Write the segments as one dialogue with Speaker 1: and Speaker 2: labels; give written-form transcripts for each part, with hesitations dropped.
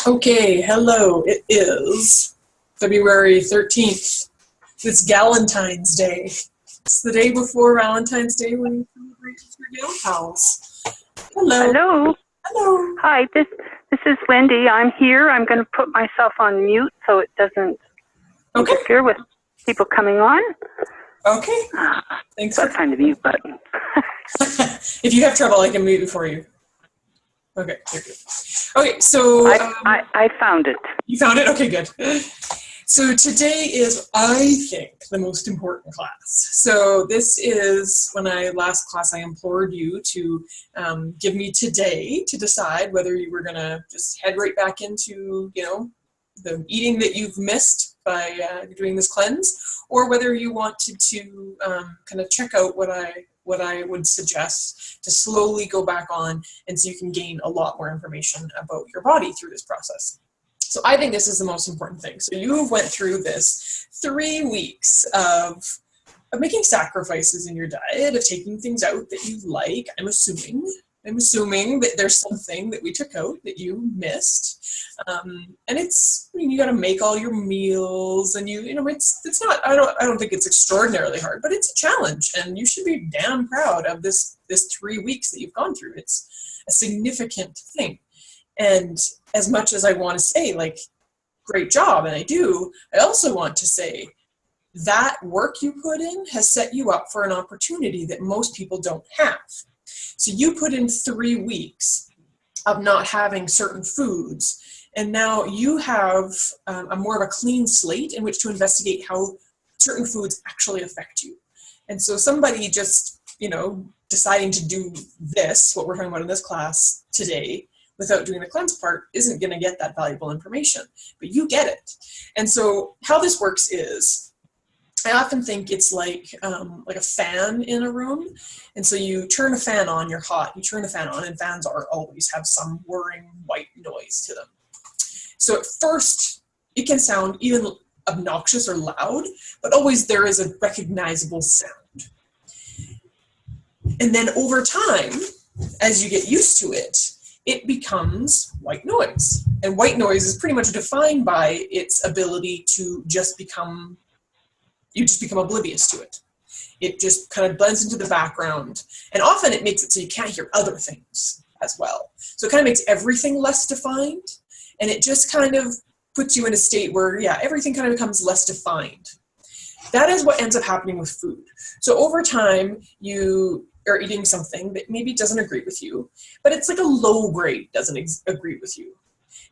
Speaker 1: Okay, hello. It is February 13th. It's Galentine's Day. It's the day before Valentine's Day when you celebrate with your gal pals. Hello.
Speaker 2: Hello.
Speaker 1: Hello.
Speaker 2: Hi, this is Wendy. I'm here. I'm going to put myself on mute so it doesn't
Speaker 1: Okay.
Speaker 2: interfere with people coming on.
Speaker 1: Okay. Thanks for
Speaker 2: Find the mute button.
Speaker 1: If you have trouble, I can mute it for you. Okay, you're good. Okay, so
Speaker 2: I found it.
Speaker 1: You found it? Okay, good. So today is, I think, the most important class. So this is when last class I implored you to give me today to decide whether you were going to just head right back into, the eating that you've missed by doing this cleanse, or whether you wanted to kind of check out what I would suggest to slowly go back on, and so you can gain a lot more information about your body through this process. So I think this is the most important thing. So you went through this 3 weeks of making sacrifices in your diet, of taking things out that you like. I'm assuming that there's something that we took out that you missed. And you got to make all your meals, and it's not, I don't think it's extraordinarily hard, but it's a challenge, and you should be damn proud of this 3 weeks that you've gone through. It's a significant thing. And as much as I want to say, great job, and I also want to say that work you put in has set you up for an opportunity that most people don't have. So you put in 3 weeks of not having certain foods, and now you have a more of a clean slate in which to investigate how certain foods actually affect you. And so somebody just, deciding to do this, what we're talking about in this class today, without doing the cleanse part, isn't going to get that valuable information, but you get it. And so how this works is, I often think it's like a fan in a room. And so you turn a fan on, you're hot, you turn the fan on, and fans always have some whirring white noise to them. So at first, it can sound even obnoxious or loud, but always there is a recognizable sound. And then over time, as you get used to it, it becomes white noise. And white noise is pretty much defined by its ability to you just become oblivious to it. It just kind of blends into the background. And often it makes it so you can't hear other things as well. So it kind of makes everything less defined. And it just kind of puts you in a state where, everything kind of becomes less defined. That is what ends up happening with food. So over time, you are eating something that maybe doesn't agree with you, but it's like a low grade doesn't agree with you.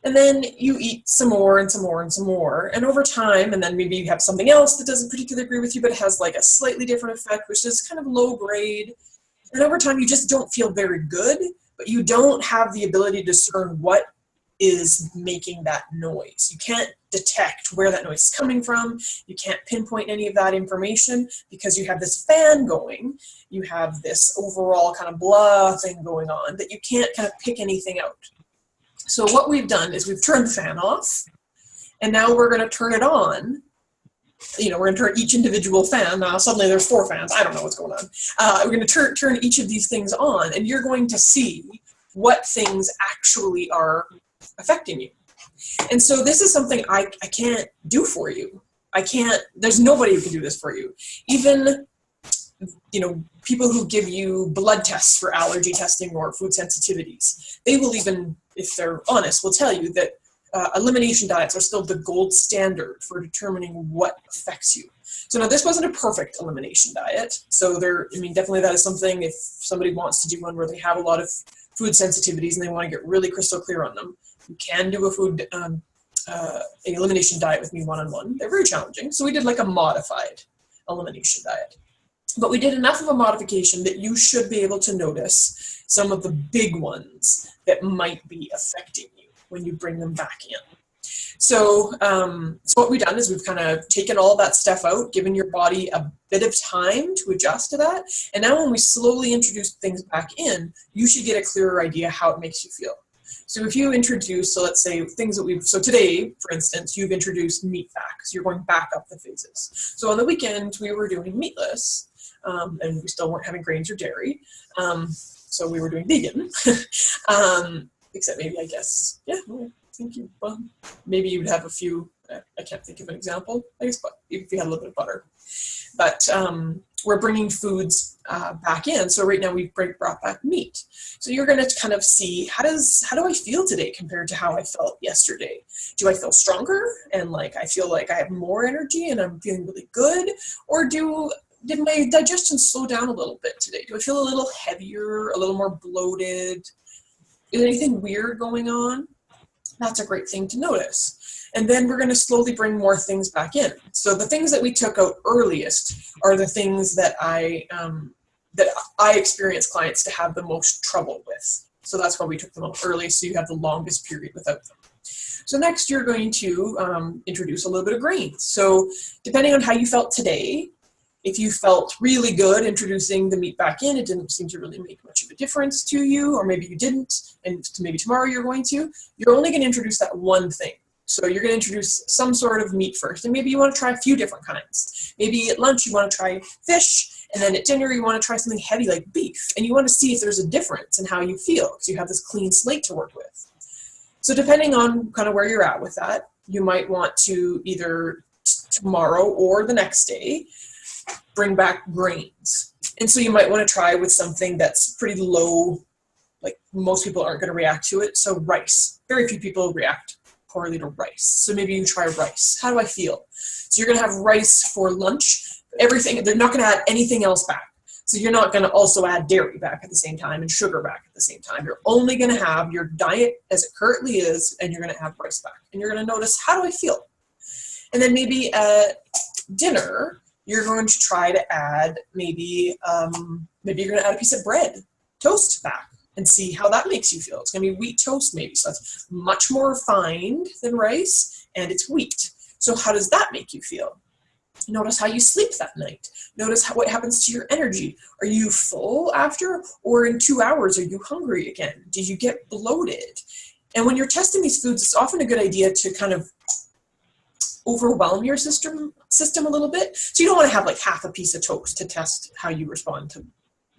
Speaker 1: And then you eat some more and some more and some more. And over time, and then maybe you have something else that doesn't particularly agree with you, but it has like a slightly different effect, which is kind of low grade. And over time, you just don't feel very good, but you don't have the ability to discern what is making that noise. You can't detect where that noise is coming from. You can't pinpoint any of that information because you have this fan going. You have this overall kind of blah thing going on that you can't kind of pick anything out. So what we've done is we've turned the fan off, and now we're going to turn it on. We're going to turn each individual fan. Now suddenly there's 4 fans. I don't know what's going on. We're going to turn each of these things on, and you're going to see what things actually are affecting you. And so this is something I can't do for you. There's nobody who can do this for you. Even, people who give you blood tests for allergy testing or food sensitivities, they will even, if they're honest, will tell you that elimination diets are still the gold standard for determining what affects you. So now this wasn't a perfect elimination diet. So definitely that is something, if somebody wants to do one where they have a lot of food sensitivities and they want to get really crystal clear on them, you can do a food elimination diet with me one-on-one. They're very challenging. So we did like a modified elimination diet. But we did enough of a modification that you should be able to notice some of the big ones that might be affecting you when you bring them back in. So what we've done is we've kind of taken all that stuff out, given your body a bit of time to adjust to that. And now when we slowly introduce things back in, you should get a clearer idea how it makes you feel. So if you introduce, so let's say things that so today, for instance, you've introduced meat back, so you're going back up the phases. So on the weekend, we were doing meatless, and we still weren't having grains or dairy. So we were doing vegan, except maybe, I guess, think you, well, maybe you'd have a few, I can't think of an example, I guess, but if you had a little bit of butter. But we're bringing foods back in. So right now we've brought back meat. So you're going to kind of see, how do I feel today compared to how I felt yesterday? Do I feel stronger and like I feel like I have more energy and I'm feeling really good? Or did my digestion slow down a little bit today? Do I feel a little heavier, a little more bloated? Is there anything weird going on? That's a great thing to notice. And then we're going to slowly bring more things back in. So the things that we took out earliest are the things that I experience clients to have the most trouble with. So that's why we took them out early, so you have the longest period without them. So next you're going to introduce a little bit of grains. So depending on how you felt today, if you felt really good introducing the meat back in, it didn't seem to really make much of a difference to you, or maybe you didn't, and maybe tomorrow you're going to, you're only going to introduce that one thing. So you're going to introduce some sort of meat first, and maybe you want to try a few different kinds. Maybe at lunch you want to try fish, and then at dinner you want to try something heavy like beef, and you want to see if there's a difference in how you feel, because you have this clean slate to work with. So depending on kind of where you're at with that, you might want to either tomorrow or the next day bring back grains. And so you might want to try with something that's pretty low, like most people aren't going to react to it. So rice. Very few people react poorly to rice. So maybe you try rice. How do I feel? So you're going to have rice for lunch. Everything, they're not going to add anything else back. So you're not going to also add dairy back at the same time and sugar back at the same time. You're only going to have your diet as it currently is, and you're going to have rice back. And you're going to notice, how do I feel? And then maybe at dinner, you're going to try to add maybe you're going to add a piece of bread, toast back, and see how that makes you feel. It's going to be wheat toast maybe. So that's much more refined than rice, and it's wheat. So how does that make you feel? Notice how you sleep that night. Notice what happens to your energy. Are you full after, or in 2 hours are you hungry again? Do you get bloated? And when you're testing these foods, it's often a good idea to kind of overwhelm your system a little bit. So you don't want to have like half a piece of toast to test how you respond to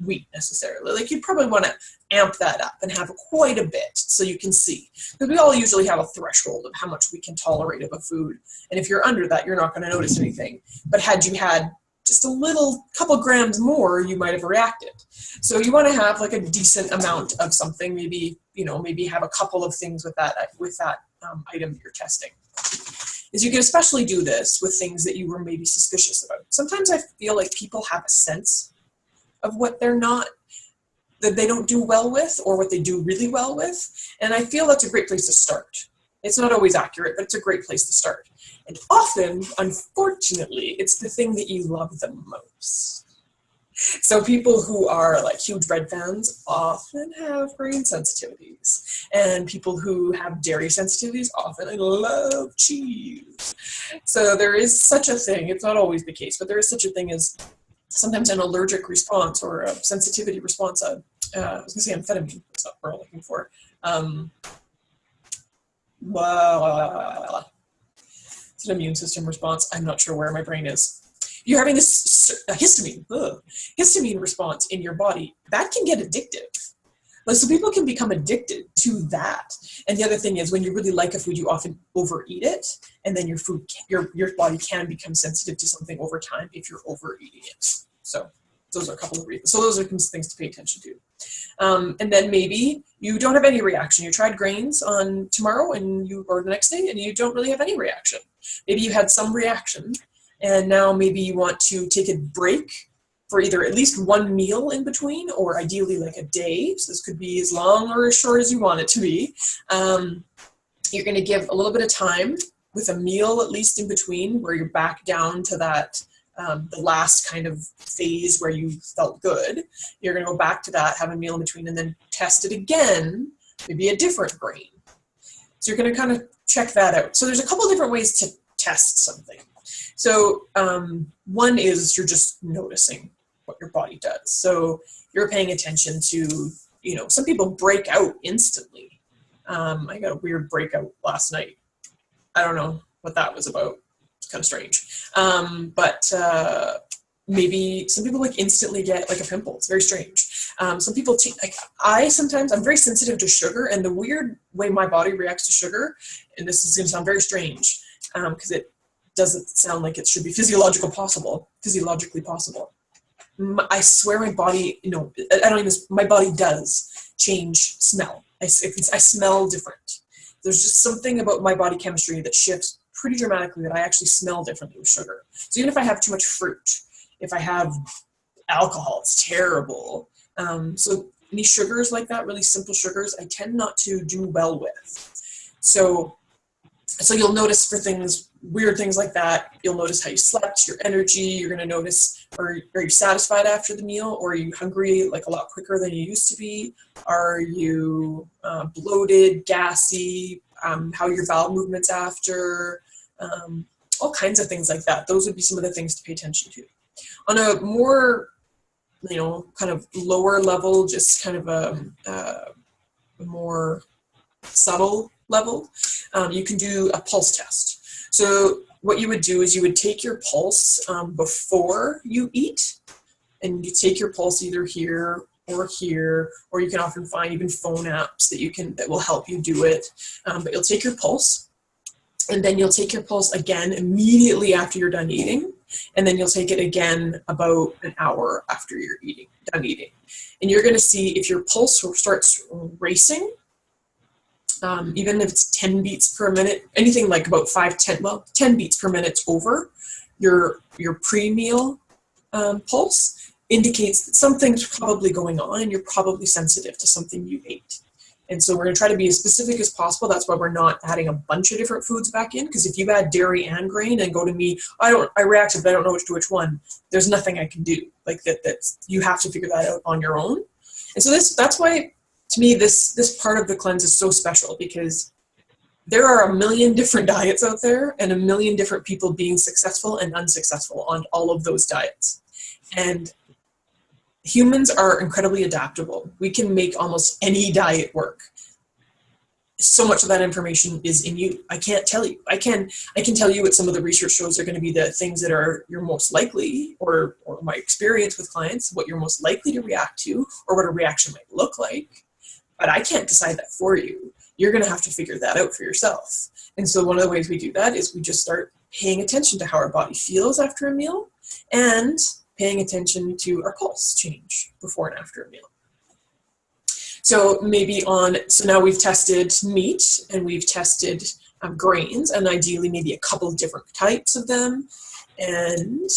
Speaker 1: wheat necessarily. Like you'd probably want to amp that up and have quite a bit so you can see. Because we all usually have a threshold of how much we can tolerate of a food. And if you're under that, you're not going to notice anything. But had you had just a couple grams more, you might have reacted. So you want to have like a decent amount of something, maybe have a couple of things with that item that you're testing. Is you can especially do this with things that you were maybe suspicious about. Sometimes I feel like people have a sense of what that they don't do well with, or what they do really well with. And I feel that's a great place to start. It's not always accurate, but it's a great place to start. And often, unfortunately, it's the thing that you love the most. So people who are like huge bread fans often have grain sensitivities. And people who have dairy sensitivities often love cheese. So there is such a thing, it's not always the case, but there is such a thing as sometimes an allergic response or a sensitivity response. I was going to say amphetamine, that's not what we're looking for. It's an immune system response. I'm not sure where my brain is. You're having this histamine response in your body. That can get addictive. So people can become addicted to that. And the other thing is, when you really like a food, you often overeat it, and then your body can become sensitive to something over time if you're overeating it. So those are a couple of reasons. So those are things to pay attention to. And then maybe you don't have any reaction. You tried grains on tomorrow or the next day, and you don't really have any reaction. Maybe you had some reaction, and now maybe you want to take a break for either at least one meal in between, or ideally like a day. So this could be as long or as short as you want it to be. You're going to give a little bit of time with a meal at least in between, where you're back down to that the last kind of phase where you felt good. You're going to go back to that, have a meal in between, and then test it again, maybe a different grain. So you're going to kind of check that out. So there's a couple different ways to test something. So one is you're just noticing what your body does. So you're paying attention to, some people break out instantly. I got a weird breakout last night. I don't know what that was about. It's kind of strange. But maybe some people like instantly get like a pimple. It's very strange. Some people, like I'm very sensitive to sugar, and the weird way my body reacts to sugar, and this is going to sound very strange, because it doesn't sound like it should be physiologically possible. I swear my body, my body does change smell. I smell different. There's just something about my body chemistry that shifts pretty dramatically that I actually smell differently with sugar. So even if I have too much fruit, if I have alcohol, it's terrible. So any sugars like that, really simple sugars, I tend not to do well with. So you'll notice for weird things like that, you'll notice how you slept, your energy, you're going to notice, are you satisfied after the meal, or are you hungry like a lot quicker than you used to be? Are you bloated, gassy, how your bowel movements after, all kinds of things like that. Those would be some of the things to pay attention to. On a more, kind of lower level, just kind of a more subtle level, you can do a pulse test. So what you would do is you would take your pulse before you eat, and you take your pulse either here, or you can often find even phone apps that will help you do it. But you'll take your pulse, and then you'll take your pulse again immediately after you're done eating, and then you'll take it again about an hour after you're done eating. And you're going to see if your pulse starts racing, even if it's 10 beats per minute, anything like about 10 beats per minute over your pre-meal pulse, indicates that something's probably going on and you're probably sensitive to something you ate. And so we're going to try to be as specific as possible. That's why we're not adding a bunch of different foods back in, because if you add dairy and grain and go to me, I reacted, but I don't know which one, there's nothing I can do. Like that's you have to figure that out on your own. And so that's why, to me, this part of the cleanse is so special, because there are a million different diets out there and a million different people being successful and unsuccessful on all of those diets. And humans are incredibly adaptable. We can make almost any diet work. So much of that information is in you. I can't tell you. I can tell you what some of the research shows are going to be the things that are you're most likely, or my experience with clients, what you're most likely to react to, or what a reaction might look like. But I can't decide that for you. You're going to have to figure that out for yourself. And so one of the ways we do that is we just start paying attention to how our body feels after a meal, and paying attention to our pulse change before and after a meal. So now we've tested meat and we've tested grains, and ideally maybe a couple of different types of them. And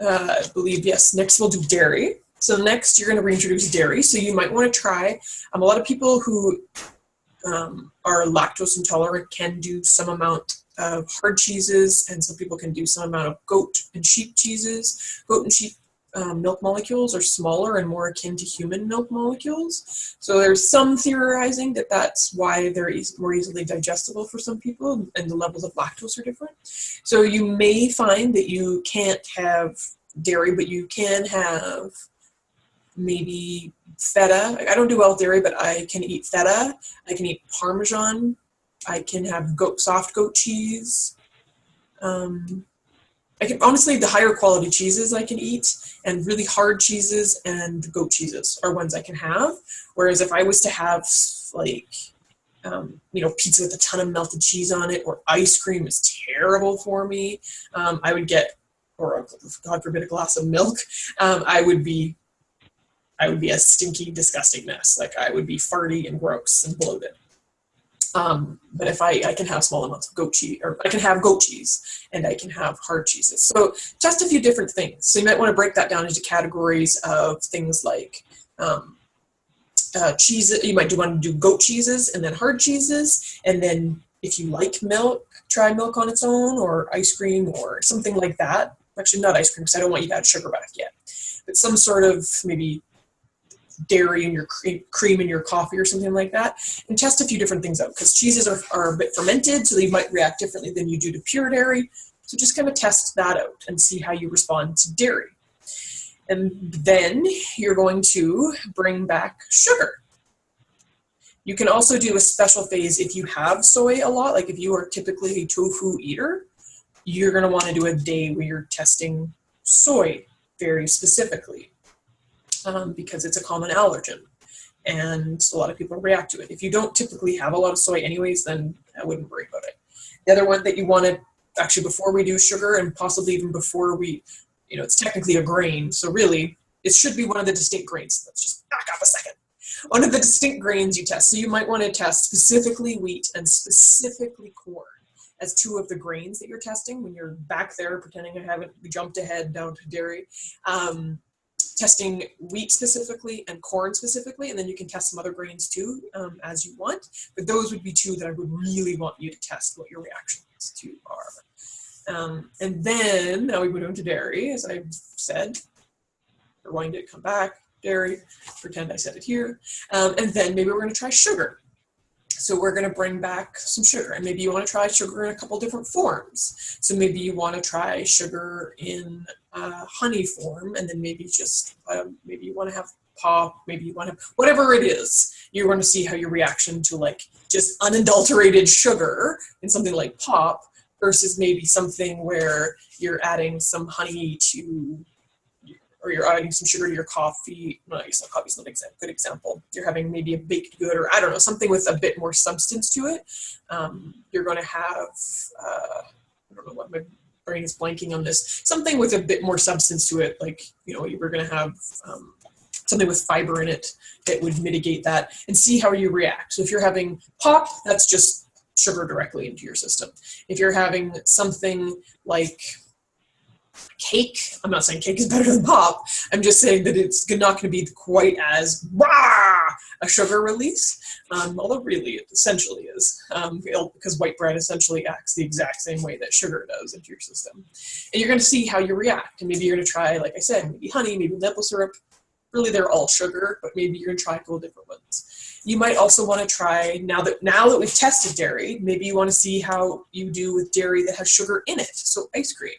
Speaker 1: I believe, yes, next we'll do dairy. So next you're going to reintroduce dairy. So you might want to try, a lot of people who are lactose intolerant can do some amount of hard cheeses, and some people can do some amount of goat and sheep cheeses. Goat and sheep milk molecules are smaller and more akin to human milk molecules. So there's some theorizing that that's why they're more easily digestible for some people, and the levels of lactose are different. So you may find that you can't have dairy, but you can have maybe feta. I don't do well with dairy, but I can eat feta. I can eat Parmesan. I can have soft goat cheese. I can, honestly, the higher quality cheeses I can eat, and really hard cheeses and goat cheeses are ones I can have. Whereas if I was to have pizza with a ton of melted cheese on it, or ice cream is terrible for me, I would get, or God forbid, a glass of milk, I would be a stinky, disgusting mess. Like I would be farty and gross and bloated. But if I can have small amounts of goat cheese, or I can have goat cheese and I can have hard cheeses. So just a few different things. So you might want to break that down into categories of things like cheese. You might want to do goat cheeses and then hard cheeses. And then if you like milk, try milk on its own, or ice cream or something like that. Actually, not ice cream, because I don't want you to add sugar back yet. But some sort of maybe dairy in your cream in your coffee or something like that, and test a few different things out, because cheeses are a bit fermented, so they might react differently than you do to pure dairy. So just kind of test that out and see how you respond to dairy. And then you're going to bring back sugar. You can also do a special phase if you have soy a lot, like if you are typically a tofu eater, you're going to want to do a day where you're testing soy very specifically because it's a common allergen. And a lot of people react to it. If you don't typically have a lot of soy anyways, then I wouldn't worry about it. The other one that you want to, actually before we do sugar and possibly even before we, it's technically a grain, so really it should be one of the distinct grains. Let's just back up a second. One of the distinct grains you test. So you might want to test specifically wheat and specifically corn as two of the grains that you're testing when you're back there pretending I haven't jumped ahead down to dairy. Testing wheat specifically and corn specifically, and then you can test some other grains too as you want. But those would be two that I would really want you to test what your reactions to are. And then now we go down to dairy, as I've said. Rewind it, come back, dairy, pretend I said it here. And then maybe we're going to try sugar. So we're going to bring back some sugar, and maybe you want to try sugar in a couple different forms. So maybe you want to try sugar in honey form, and then maybe just, maybe you want to have pop, maybe you want to have, whatever it is, you want to see how your reaction to like just unadulterated sugar in something like pop versus maybe something where you're adding some honey to, or you're adding some sugar to your coffee. No, I guess coffee's not a good example. You're having maybe a baked good, or I don't know, something with a bit more substance to it. You're going to have, I don't know what my brain is blanking on this, something with a bit more substance to it, like, you were going to have something with fiber in it that would mitigate that, and see how you react. So if you're having pop, that's just sugar directly into your system. If you're having something like cake, I'm not saying cake is better than pop, I'm just saying that it's not going to be quite as a sugar release, although really it essentially is, because white bread essentially acts the exact same way that sugar does into your system. And you're going to see how you react, and maybe you're going to try, like I said, maybe honey, maybe maple syrup. Really they're all sugar, but maybe you're going to try a couple different ones. You might also want to try, now that we've tested dairy, maybe you want to see how you do with dairy that has sugar in it, so ice cream.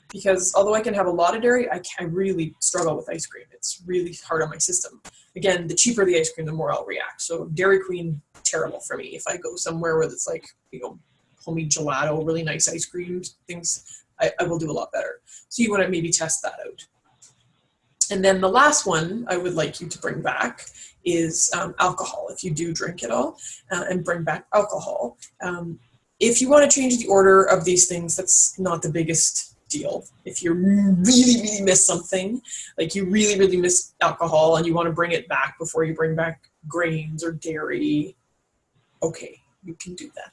Speaker 1: Because although I can have a lot of dairy, I really struggle with ice cream. It's really hard on my system. Again, the cheaper the ice cream, the more I'll react. So Dairy Queen, terrible for me. If I go somewhere where it's like, homemade gelato, really nice ice cream things, I will do a lot better. So you want to maybe test that out. And then the last one I would like you to bring back is alcohol, if you do drink it all, and bring back alcohol. If you want to change the order of these things, that's not the biggest deal. If you really, really miss something, like you really, really miss alcohol and you want to bring it back before you bring back grains or dairy, okay, you can do that.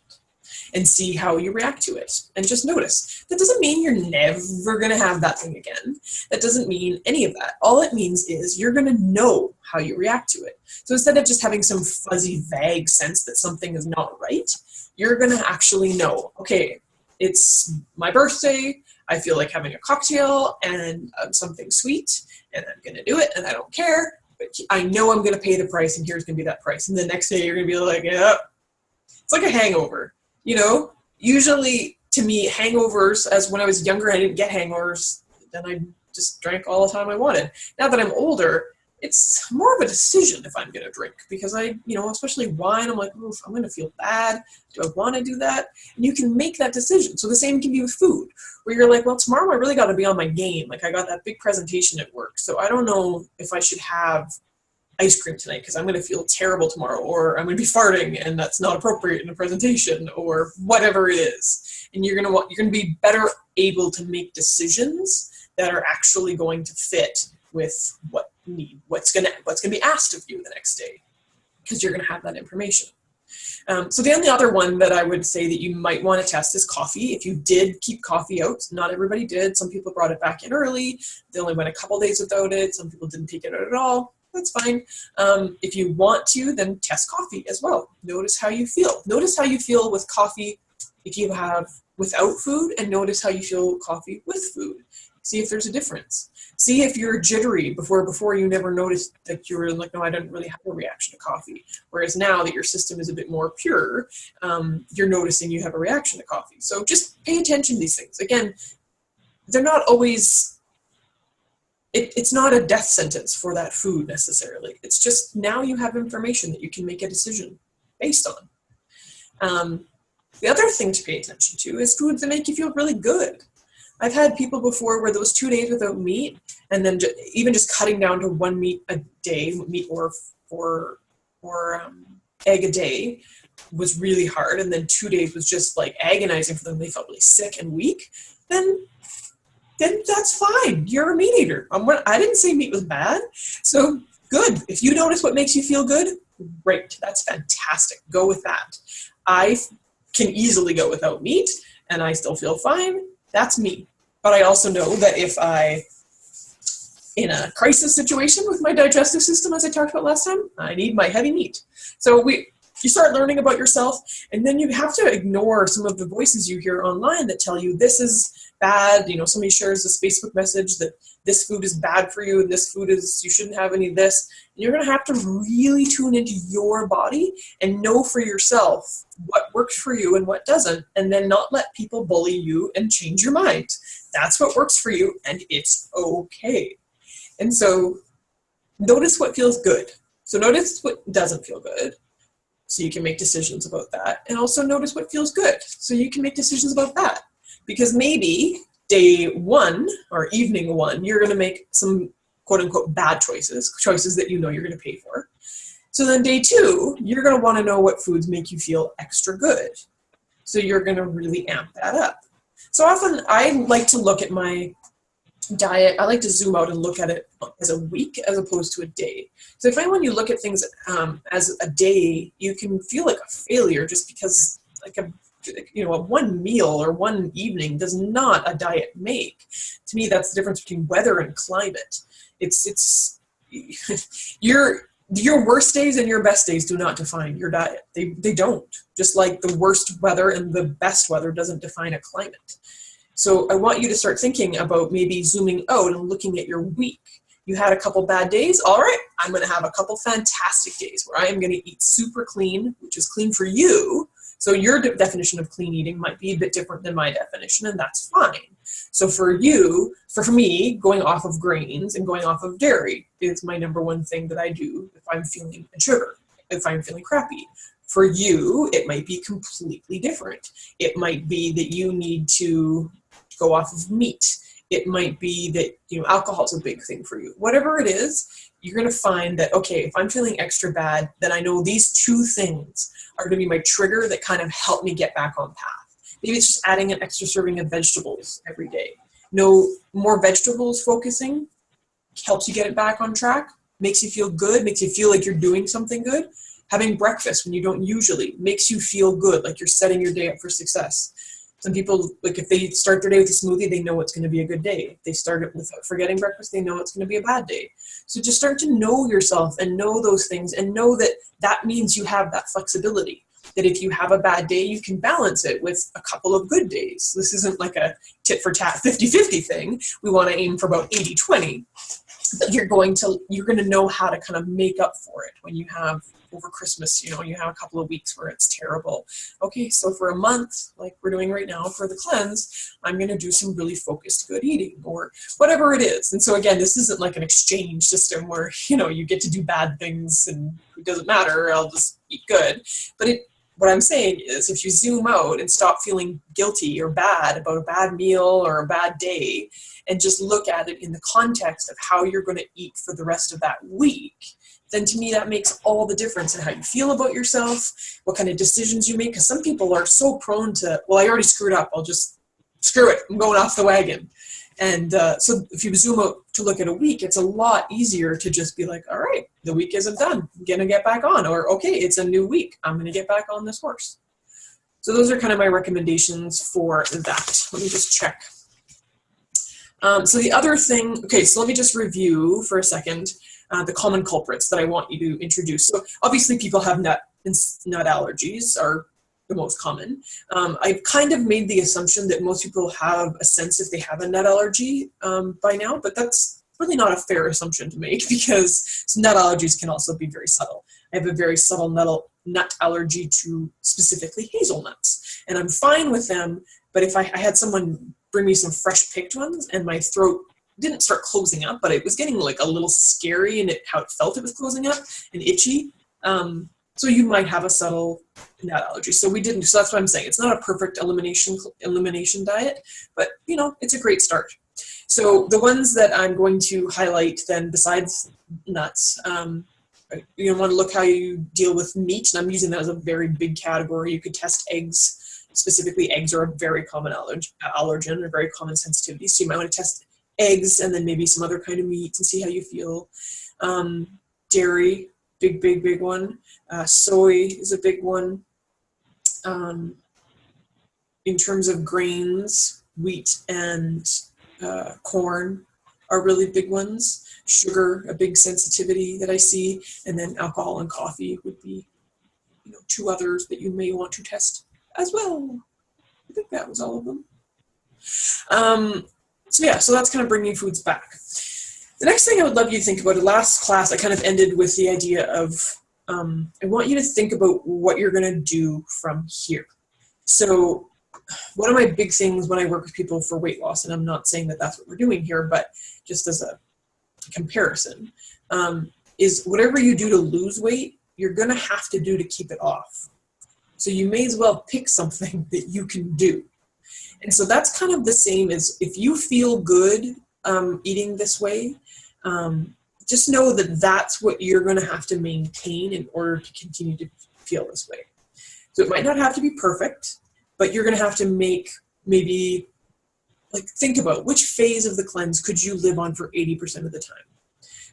Speaker 1: And see how you react to it. And just notice. That doesn't mean you're never going to have that thing again. That doesn't mean any of that. All it means is you're going to know how you react to it. So instead of just having some fuzzy, vague sense that something is not right, you're going to actually know, okay, it's my birthday, I feel like having a cocktail and something sweet, and I'm going to do it, and I don't care, but I know I'm going to pay the price, and here's going to be that price. And the next day you're going to be like, yeah, it's like a hangover. Usually to me, hangovers, as when I was younger, I didn't get hangovers, then I just drank all the time I wanted. Now that I'm older, it's more of a decision if I'm going to drink, because especially wine, I'm like, oof, I'm going to feel bad. Do I want to do that? And you can make that decision. So the same can be with food, where you're like, well, tomorrow I really got to be on my game. Like I got that big presentation at work, so I don't know if I should have ice cream tonight because I'm going to feel terrible tomorrow, or I'm going to be farting and that's not appropriate in a presentation, or whatever it is. And you're going to be better able to make decisions that are actually going to fit with what's going to be asked of you the next day, because you're going to have that information. So the only other one that I would say that you might want to test is coffee. If you did keep coffee out, not everybody did. Some people brought it back in early. They only went a couple days without it. Some people didn't take it out at all. That's fine. If you want to, then test coffee as well. Notice how you feel. Notice how you feel with coffee if you have without food, and notice how you feel coffee with food. See if there's a difference. See if you're jittery before you never noticed that you were like, no, I didn't really have a reaction to coffee. Whereas now that your system is a bit more pure, you're noticing you have a reaction to coffee. So just pay attention to these things. Again, they're not always, it's not a death sentence for that food necessarily. It's just now you have information that you can make a decision based on. The other thing to pay attention to is foods that make you feel really good. I've had people before where there was 2 days without meat, and then even just cutting down to one meat a day, meat or egg a day, was really hard. And then 2 days was just like agonizing for them. They felt really sick and weak. Then that's fine. You're a meat eater. I didn't say meat was bad. So good. If you notice what makes you feel good, great. That's fantastic. Go with that. I can easily go without meat and I still feel fine. That's me. But I also know that if in a crisis situation with my digestive system, as I talked about last time, I need my heavy meat. So you start learning about yourself, and then you have to ignore some of the voices you hear online that tell you this is bad. You know, somebody shares this Facebook message that this food is bad for you and this food is, you shouldn't have any of this. And you're going to have to really tune into your body and know for yourself what works for you and what doesn't, and then not let people bully you and change your mind. That's what works for you, and it's okay. And so notice what feels good. So notice what doesn't feel good, so you can make decisions about that. And also notice what feels good, so you can make decisions about that. Because maybe day one or evening one, you're going to make some quote unquote bad choices that you know you're going to pay for. So then day two, you're going to want to know what foods make you feel extra good. So you're going to really amp that up. So often I like to look at my diet, I like to zoom out and look at it as a week as opposed to a day. So I find when you look at things as a day, you can feel like a failure just because one meal or one evening does not a diet make. To me, that's the difference between weather and climate. It's your worst days and your best days do not define your diet. They don't. Just like the worst weather and the best weather doesn't define a climate. So I want you to start thinking about maybe zooming out and looking at your week. You had a couple bad days. All right, I'm going to have a couple fantastic days where I am going to eat super clean, which is clean for you. So your definition of clean eating might be a bit different than my definition, and that's fine. So for me, going off of grains and going off of dairy is my number one thing that I do if I'm feeling sugar, if I'm feeling crappy. For you, it might be completely different. It might be that you need to go off of meat. It might be that, alcohol is a big thing for you. Whatever it is, you're going to find that, okay, if I'm feeling extra bad, then I know these two things are going to be my trigger that kind of help me get back on path. Maybe it's just adding an extra serving of vegetables every day. No more vegetables focusing helps you get it back on track, makes you feel good, makes you feel like you're doing something good. Having breakfast when you don't usually makes you feel good, like you're setting your day up for success. Some people, like if they start their day with a smoothie, they know it's going to be a good day. If they start it with forgetting breakfast, they know it's going to be a bad day. So just start to know yourself and know those things and know that that means you have that flexibility. That if you have a bad day, you can balance it with a couple of good days. This isn't like a tit for tat 50-50 thing. We want to aim for about 80-20. But you're going to know how to kind of make up for it when you have over Christmas, you have a couple of weeks where it's terrible. Okay, so for a month, like we're doing right now for the cleanse, I'm going to do some really focused good eating or whatever it is. And so again, this isn't like an exchange system where, you get to do bad things and it doesn't matter, I'll just eat good. But what I'm saying is if you zoom out and stop feeling guilty or bad about a bad meal or a bad day and just look at it in the context of how you're going to eat for the rest of that week, then to me that makes all the difference in how you feel about yourself, what kind of decisions you make. Because some people are so prone to, well, I already screwed up, I'll just screw it, I'm going off the wagon. And so if you zoom out to look at a week, it's a lot easier to just be like, all right, the week isn't done, I'm going to get back on. Or, okay, it's a new week, I'm going to get back on this horse. So those are kind of my recommendations for that. Let me just check. So the other thing, okay, so let me just review for a second the common culprits that I want you to introduce. So obviously people have nut allergies are the most common. I've kind of made the assumption that most people have a sense if they have a nut allergy by now, but that's really not a fair assumption to make because nut allergies can also be very subtle. I have a very subtle nut allergy to specifically hazelnuts, and I'm fine with them, but if I had someone bring me some fresh picked ones and my throat didn't start closing up, but it was getting like a little scary and how it felt it was closing up and itchy, So you might have a subtle nut allergy. So that's what I'm saying. It's not a perfect elimination diet, but it's a great start. So the ones that I'm going to highlight then, besides nuts, you want to look how you deal with meat, and I'm using that as a very big category. You could test eggs. Specifically, eggs are a very common allergen, a very common sensitivity. So you might want to test eggs and then maybe some other kind of meat and see how you feel. Dairy, big one. Soy is a big one. In terms of grains, wheat and corn are really big ones. Sugar, a big sensitivity that I see. And then alcohol and coffee would be two others that you may want to test as well. I think that was all of them. So that's kind of bringing foods back. The next thing I would love you to think about, last class I kind of ended with the idea of, I want you to think about what you're going to do from here. So one of my big things when I work with people for weight loss, and I'm not saying that that's what we're doing here, but just as a comparison, is whatever you do to lose weight, you're going to have to do to keep it off. So you may as well pick something that you can do. And so that's kind of the same as if you feel good eating this way, just know that that's what you're going to have to maintain in order to continue to feel this way. So it might not have to be perfect, but you're going to have to think about which phase of the cleanse could you live on for 80% of the time.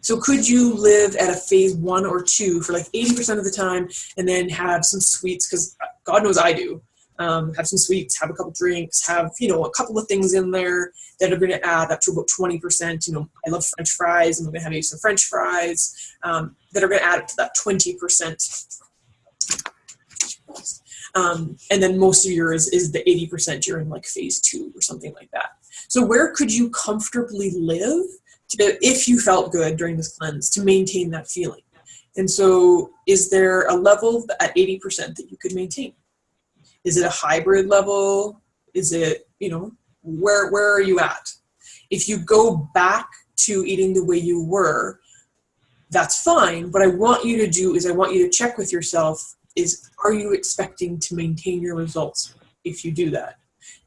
Speaker 1: So could you live at a phase 1 or 2 for 80% of the time and then have some sweets, because God knows I do. Have some sweets, have a couple drinks, have, a couple of things in there that are going to add up to about 20%. I love French fries, and I'm going to have maybe some French fries that are going to add up to that 20%. And then most of yours is the 80% during phase 2 or something like that. So where could you comfortably live if you felt good during this cleanse to maintain that feeling? And so is there a level at 80% that you could maintain? Is it a hybrid level? Is it, where are you at? If you go back to eating the way you were, that's fine. What I want you to do is I want you to check with yourself are you expecting to maintain your results if you do that?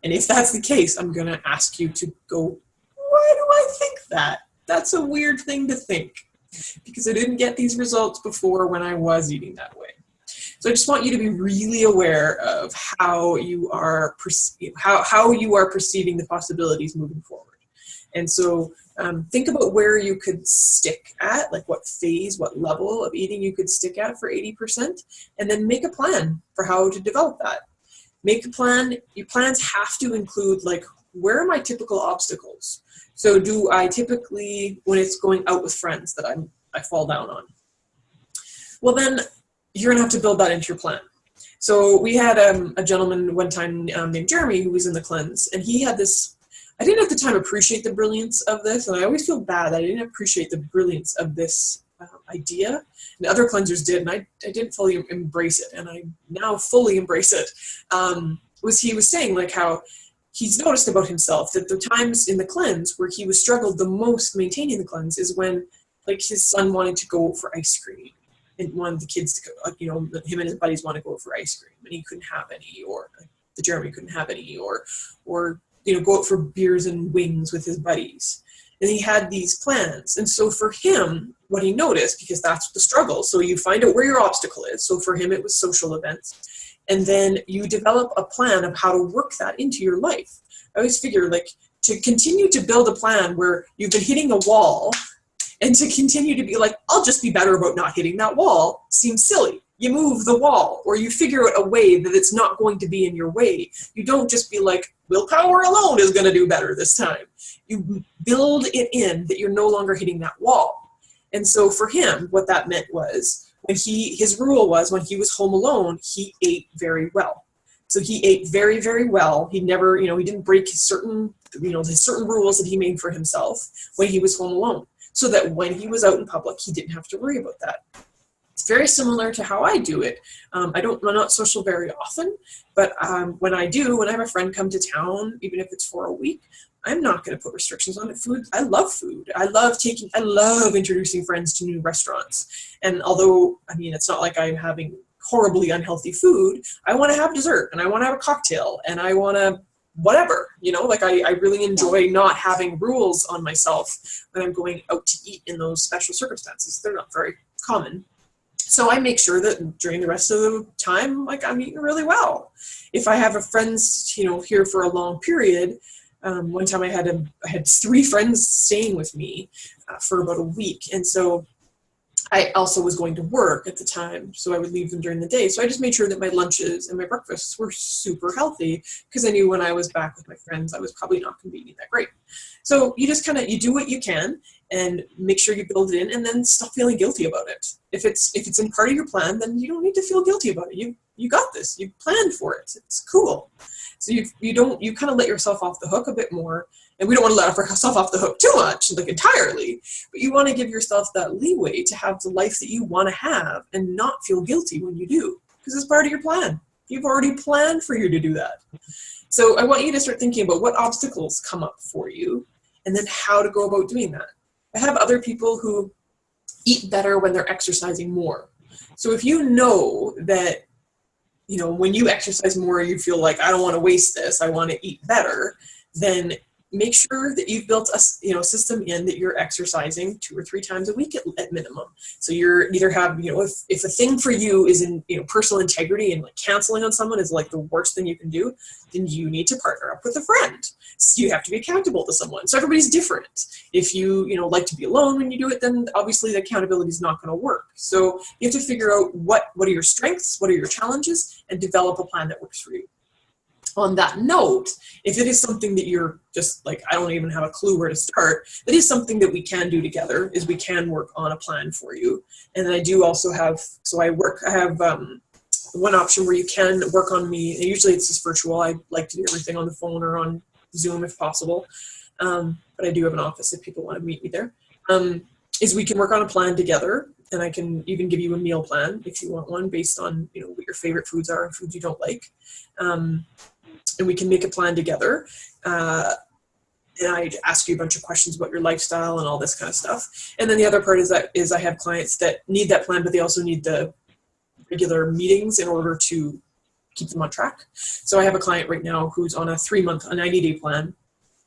Speaker 1: And if that's the case, I'm going to ask you to go, why do I think that? That's a weird thing to think, because I didn't get these results before when I was eating that way. So I just want you to be really aware of how you are how you are perceiving the possibilities moving forward. And so think about where you could stick at, what phase, what level of eating you could stick at for 80%, and then make a plan for how to develop that. Make a plan. Your plans have to include, where are my typical obstacles? So do I typically, when it's going out with friends, that I fall down on? Well, then you're going to have to build that into your plan. So we had a gentleman one time named Jeremy who was in the cleanse, and he had this, I didn't at the time appreciate the brilliance of this, and I always feel bad that I didn't appreciate the brilliance of this idea. And other cleansers did, and I didn't fully embrace it, and I now fully embrace it. He was saying how he's noticed about himself that the times in the cleanse where he was struggled the most maintaining the cleanse is when his son wanted to go for ice cream and wanted the kids to go, him and his buddies want to go for ice cream and he couldn't have any, or the Jeremy couldn't have any, or go out for beers and wings with his buddies. And he had these plans. And so for him, what he noticed, because that's the struggle, so you find out where your obstacle is. So for him, it was social events. And then you develop a plan of how to work that into your life. I always figure to continue to build a plan where you've been hitting a wall, and to continue to be I'll just be better about not hitting that wall seems silly. You move the wall, or you figure out a way that it's not going to be in your way. You don't just be willpower alone is going to do better this time. You build it in that you're no longer hitting that wall. And so for him, what that meant was his rule was when he was home alone, he ate very well. So he ate very, very well. He never, he didn't break his certain rules that he made for himself when he was home alone, so that when he was out in public, he didn't have to worry about that. It's very similar to how I do it. I'm not social very often, but when I have a friend come to town, even if it's for a week, I'm not going to put restrictions on it. Food, I love food. I love introducing friends to new restaurants. And although, I mean, it's not like I'm having horribly unhealthy food, I want to have dessert and I want to have a cocktail and I want to whatever, like I really enjoy not having rules on myself when I'm going out to eat in those special circumstances. They're not very common. So I make sure that during the rest of the time, like, I'm eating really well. If I have a friends, here for a long period, one time I had 3 friends staying with me for about a week. And so I also was going to work at the time, so I would leave them during the day. So I just made sure that my lunches and my breakfasts were super healthy, because I knew when I was back with my friends, I was probably not going to be eating that great. So you just you do what you can and make sure you build it in, and then stop feeling guilty about it. If it's in part of your plan, then you don't need to feel guilty about it. You got this. You planned for it. It's cool. So you kind of let yourself off the hook a bit more. And we don't want to let ourselves off the hook too much, like entirely, but you want to give yourself that leeway to have the life that you want to have and not feel guilty when you do, because it's part of your plan. You've already planned for you to do that. So I want you to start thinking about what obstacles come up for you and then how to go about doing that. I have other people who eat better when they're exercising more. So if you know that, when you exercise more, you feel like, I don't want to waste this, I want to eat better, then make sure that you've built a system in that you're exercising 2 or 3 times a week at minimum. So you're either have, if a thing for you is in, personal integrity, and like canceling on someone is like the worst thing you can do, then you need to partner up with a friend. So you have to be accountable to someone. So everybody's different. If you, like to be alone when you do it, then obviously the accountability is not going to work. So you have to figure out what are your strengths, what are your challenges, and develop a plan that works for you. On that note, if it is something that you're just like, I don't even have a clue where to start, that is something that we can do together, is we can work on a plan for you. And I do also have, I have one option where you can work on me. And usually it's just virtual. I like to do everything on the phone or on Zoom if possible. But I do have an office if people want to meet me there. Is we can work on a plan together. And I can even give you a meal plan if you want one, based on, what your favorite foods are and foods you don't like. And we can make a plan together. And I'd ask you a bunch of questions about your lifestyle and all this kind of stuff. And then the other part is I have clients that need that plan, but they also need the regular meetings in order to keep them on track. So I have a client right now who's on a 90-day plan.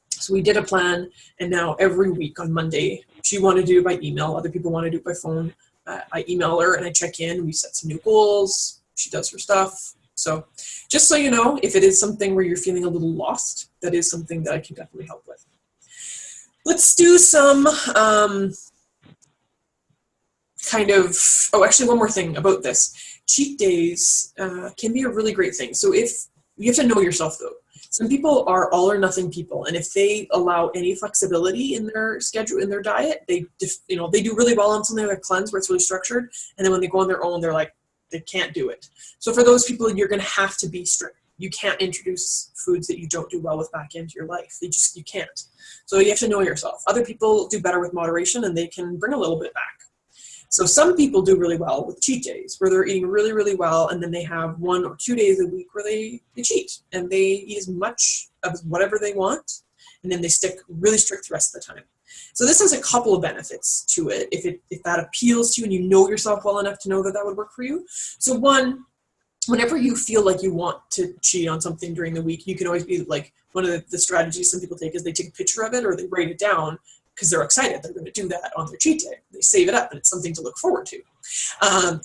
Speaker 1: So we did a plan, and now every week on Monday, she wanted to do it by email. Other people want to do it by phone. I email her and I check in. We set some new goals. She does her stuff. So just so you know, if it is something where you're feeling a little lost, that is something that I can definitely help with. Let's do some actually one more thing about this. Cheat days can be a really great thing. So if you have to know yourself though. Some people are all or nothing people, and if they allow any flexibility in their schedule, in their diet, they do really well on something like cleanse where it's really structured, and then when they go on their own, they're like, they can't do it. So for those people, you're going to have to be strict. You can't introduce foods that you don't do well with back into your life. You can't. So you have to know yourself. Other people do better with moderation, and they can bring a little bit back. So some people do really well with cheat days, where they're eating really, really well, and then they have 1 or 2 days a week where they cheat, and they eat as much of whatever they want, and then they stick really strict the rest of the time. So this has a couple of benefits to it, if that appeals to you and you know yourself well enough to know that would work for you. So one, whenever you feel like you want to cheat on something during the week, you can always be like, one of the strategies some people take is they take a picture of it or they write it down, because they're excited they're going to do that on their cheat day. They save it up, and it's something to look forward to.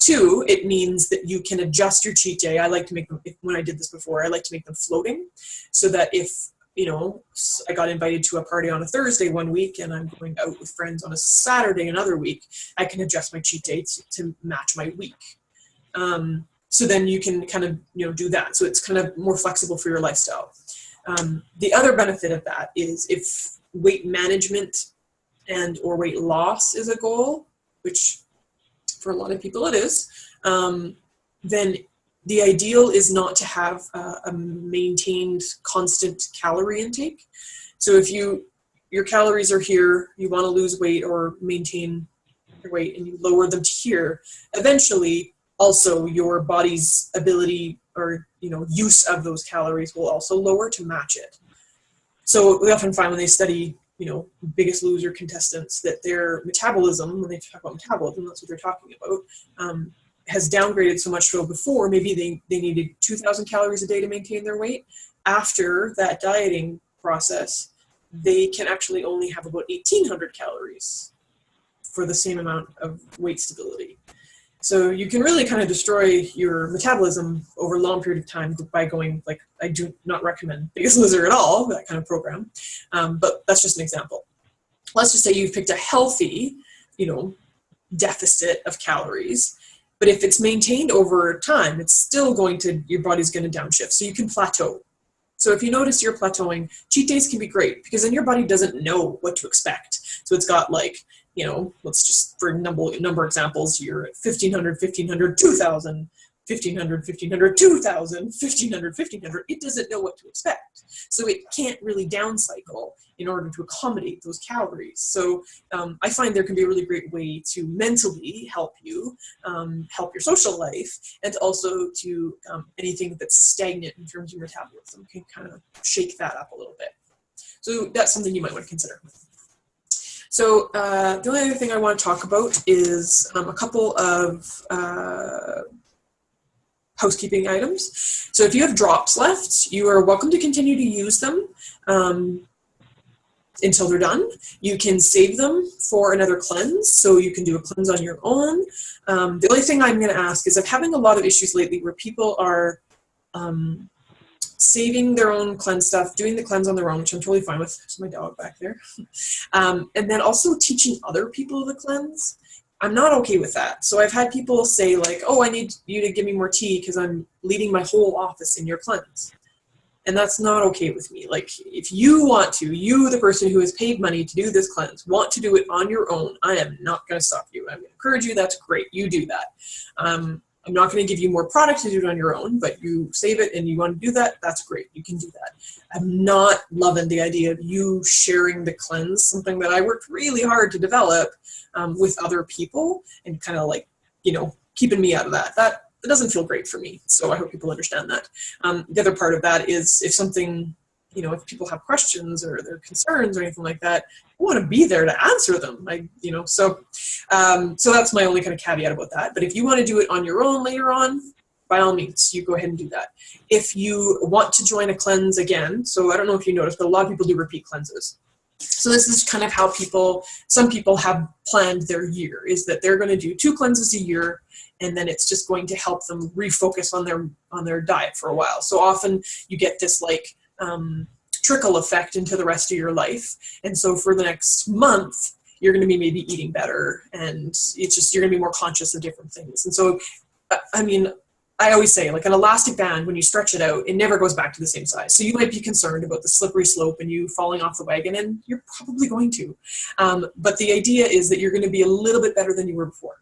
Speaker 1: 2, it means that you can adjust your cheat day. I like to make them, when I did this before, I like to make them floating, so that if, I got invited to a party on a Thursday one week and I'm going out with friends on a Saturday another week, I can adjust my cheat dates to match my week. So then you can kind of, do that. So it's kind of more flexible for your lifestyle. The other benefit of that is if weight management and or weight loss is a goal, which for a lot of people it is, then the ideal is not to have a maintained constant calorie intake. So if your calories are here, you want to lose weight or maintain your weight, and you lower them to here, eventually also your body's ability or use of those calories will also lower to match it. So we often find when they study, Biggest Loser contestants, that their metabolism, when they talk about metabolism, that's what they're talking about, has downgraded so much so before maybe they needed 2,000 calories a day to maintain their weight. After that dieting process, they can actually only have about 1,800 calories for the same amount of weight stability. So you can really kind of destroy your metabolism over a long period of time by going, like, I do not recommend Biggest Loser at all, that kind of program. But that's just an example. Let's just say you've picked a healthy, deficit of calories. But if it's maintained over time, it's still your body's going to downshift. So you can plateau. So if you notice you're plateauing, cheat days can be great because then your body doesn't know what to expect. So it's got let's just, for number examples, you're at 1,500, 1,500, 2,000, 1,500, 1,500, 2,000, 1,500, 1,500. It doesn't know what to expect. So it can't really down cycle in order to accommodate those calories. So I find there can be a really great way to mentally help you, help your social life, and also to anything that's stagnant in terms of your metabolism can kind of shake that up a little bit. So that's something you might want to consider. So the only other thing I want to talk about is a couple of housekeeping items. So if you have drops left, you are welcome to continue to use them until they're done. You can save them for another cleanse, so you can do a cleanse on your own. The only thing I'm going to ask is I'm having a lot of issues lately where people are saving their own cleanse stuff, doing the cleanse on their own, which I'm totally fine with. There's my dog back there. And then also teaching other people the cleanse. I'm not okay with that. So I've had people say like, oh, I need you to give me more tea because I'm leading my whole office in your cleanse. And that's not okay with me. Like, if you want to, you, the person who has paid money to do this cleanse, want to do it on your own, I am not going to stop you. I'm going to encourage you. That's great. You do that. I'm not going to give you more product to do it on your own, but you save it and you want to do that, that's great. You can do that. I'm not loving the idea of you sharing the cleanse, something that I worked really hard to develop with other people, and kind of like, keeping me out of that. That doesn't feel great for me. So I hope people understand that. The other part of that is if something, if people have questions or their concerns or anything like that, I want to be there to answer them. So that's my only kind of caveat about that. But if you want to do it on your own later on, by all means, you go ahead and do that. If you want to join a cleanse again, so I don't know if you noticed, but a lot of people do repeat cleanses. So this is kind of how some people have planned their year, is that they're going to do 2 cleanses a year, and then it's just going to help them refocus on their diet for a while. So often you get this trickle effect into the rest of your life. And so for the next month, you're going to be maybe eating better, and it's just, you're going to be more conscious of different things. And so, I always say, like an elastic band, when you stretch it out, it never goes back to the same size. So you might be concerned about the slippery slope and you falling off the wagon, and you're probably going to. But the idea is that you're going to be a little bit better than you were before.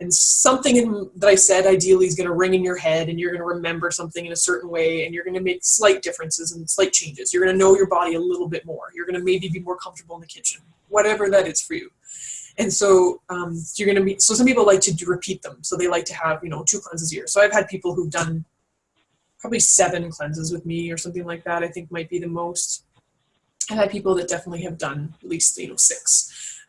Speaker 1: And something that I said ideally is going to ring in your head, and you're going to remember something in a certain way, and you're going to make slight differences and slight changes. You're going to know your body a little bit more. You're going to maybe be more comfortable in the kitchen, whatever that is for you. And so so some people like to repeat them. So they like to have, 2 cleanses a year. So I've had people who've done probably 7 cleanses with me or something like that, I think might be the most. I've had people that definitely have done at least, 6.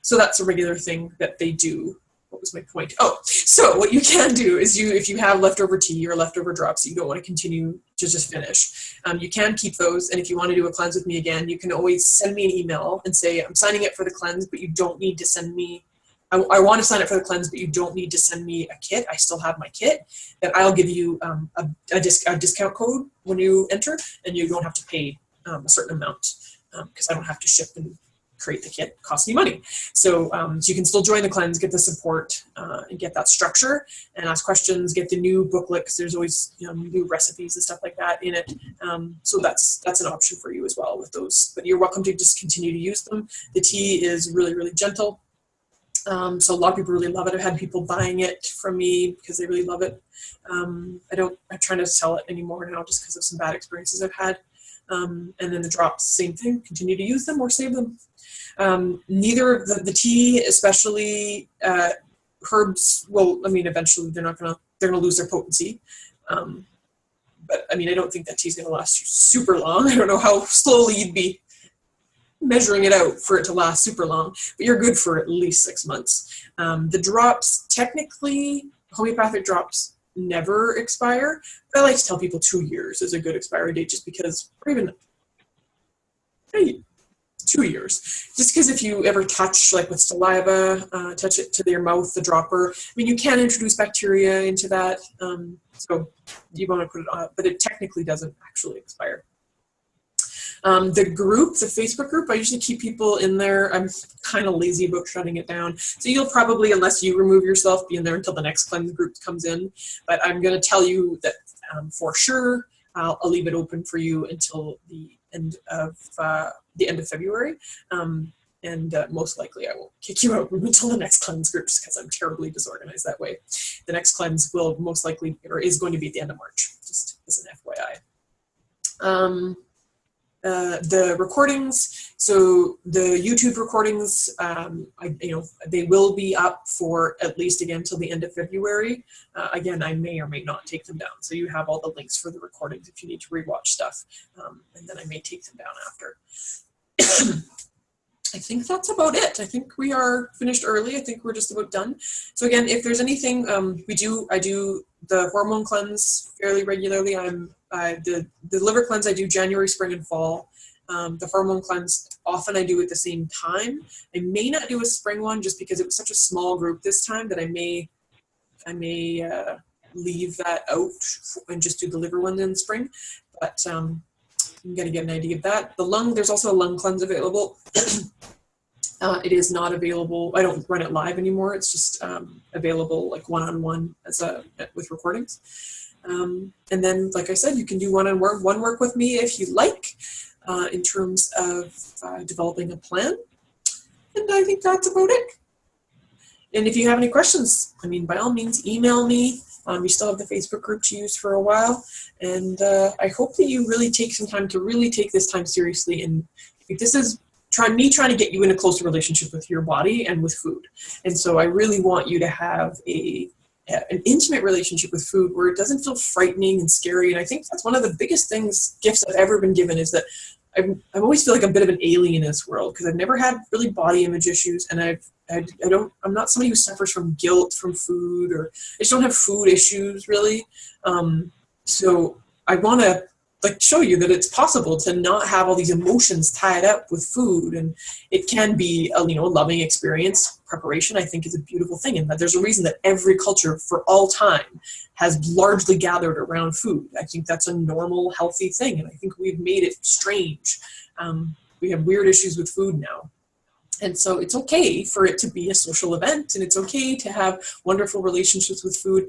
Speaker 1: So that's a regular thing that they do. What was my point? Oh, so what you can do is if you have leftover tea or leftover drops that you don't want to continue to just finish, you can keep those. And if you want to do a cleanse with me again, you can always send me an email and say, I'm signing up for the cleanse, but you don't need to send me, I want to sign up for the cleanse, but you don't need to send me a kit. I still have my kit. Then I'll give you a discount code when you enter, and you don't have to pay a certain amount because I don't have to ship and create the kit. It costs me money. So you can still join the cleanse, get the support, and get that structure, and ask questions, get the new booklet, because there's always new recipes and stuff like that in it. So that's an option for you as well with those. But you're welcome to just continue to use them. The tea is really, really gentle. So a lot of people really love it. I've had people buying it from me because they really love it. I'm trying to sell it anymore now just because of some bad experiences I've had. And then the drops, same thing. Continue to use them or save them. Neither of the tea, especially herbs, eventually they're going to lose their potency. But I mean, I don't think that tea's going to last you super long. I don't know how slowly you'd be measuring it out for it to last super long, but you're good for at least 6 months. The drops, technically, homeopathic drops never expire, but I like to tell people 2 years is a good expiry date, just because, or even 2 years, just because if you ever touch, like with saliva, touch it to your mouth, the dropper, I mean, you can introduce bacteria into that, so you want to put it on, but it technically doesn't actually expire. The group, the Facebook group, I usually keep people in there. I'm kind of lazy about shutting it down. So you'll probably, unless you remove yourself, be in there until the next cleanse group comes in. But I'm going to tell you that for sure, I'll leave it open for you until the end of February. And most likely I won't kick you out until the next cleanse group, just because I'm terribly disorganized that way. The next cleanse will most likely, or is going to be at the end of March, just as an FYI. The recordings, so the YouTube recordings, they will be up for at least again till the end of February. Again, I may or may not take them down, so you have all the links for the recordings if you need to rewatch stuff, and then I may take them down after. I think that's about it. I think we are finished early. I think we're just about done. So again, if there's anything, I do the hormone cleanse fairly regularly. The liver cleanse I do January, spring, and fall. The hormone cleanse often I do at the same time. I may not do a spring one just because it was such a small group this time that I may leave that out and just do the liver one in spring. But I'm gonna get an idea of that. The lung, there's also a lung cleanse available. It is not available. I don't run it live anymore. It's just available like one-on-one with recordings. And then, like I said, you can do one-on-one work with me if you like, in terms of developing a plan. And I think that's about it. And if you have any questions, I mean, by all means, email me. We still have the Facebook group to use for a while. And I hope that you really take some time to really take this time seriously. And this is trying to get you in a closer relationship with your body and with food. And so I really want you to have an intimate relationship with food where it doesn't feel frightening and scary. And I think that's one of the biggest gifts I've ever been given, is that I always feel like I'm a bit of an alien in this world, because I've never had really body image issues, and I'm not somebody who suffers from guilt from food, or I just don't have food issues really. So I want to show you that it's possible to not have all these emotions tied up with food, and it can be a loving experience. Preparation, I think, is a beautiful thing, and that there's a reason that every culture for all time has largely gathered around food. I think that's a normal, healthy thing, and I think we've made it strange. We have weird issues with food now. And so it's okay for it to be a social event, and it's okay to have wonderful relationships with food.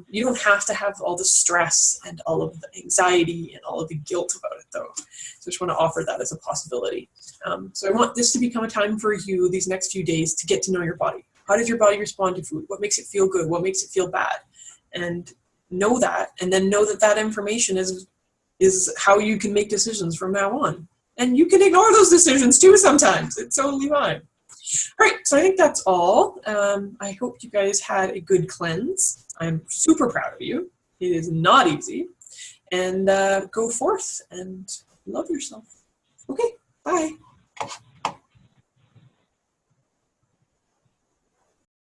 Speaker 1: You don't have to have all the stress and all of the anxiety and all of the guilt about it, though. So I just want to offer that as a possibility. So I want this to become a time for you these next few days to get to know your body. How does your body respond to food? What makes it feel good? What makes it feel bad? And know that, and then know that that information is how you can make decisions from now on. And you can ignore those decisions too sometimes. It's totally fine. All right, so I think that's all. I hope you guys had a good cleanse. I'm super proud of you. It is not easy. And go forth and love yourself. Okay, bye.